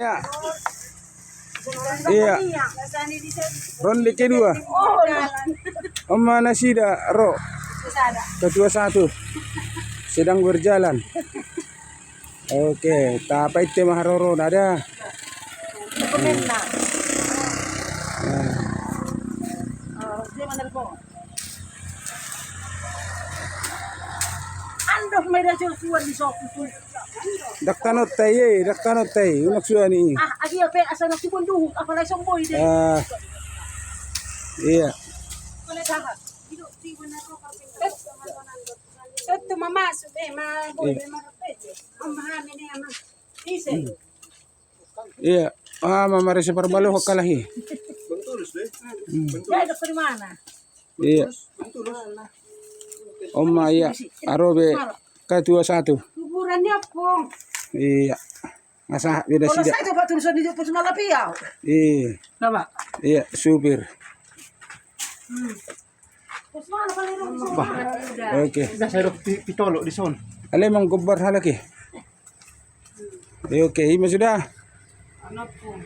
Ya. Iya. Ronde kedua. Oma Nasida Ro. Ketua 1 sedang berjalan. Oke, tapai tema Haroro ada. Andoh may radyo suwan di sok itu. Daktanot tay, unak suani. Agi pe asa na subon duhu apa lai somboy de. Iya. Kone taha. Sotto mama sube ma boy ma kapete. Amma mene ama. Ise. Iya. Mamari sa parbalo kalahi. Bentulus deh. Ya dokter mana? Iya. Oma iya. Arobe ketua 1. Kuburannya apa? Iya. Masa beda Kalau sida. saya coba tulisan di pos Malapiau. Iya. Nama? Iya, supir. Pos mana paling Oke. Dah saya pitolo di son. Ale mang gobar halaki. Oke, ima sudah. Anak pun.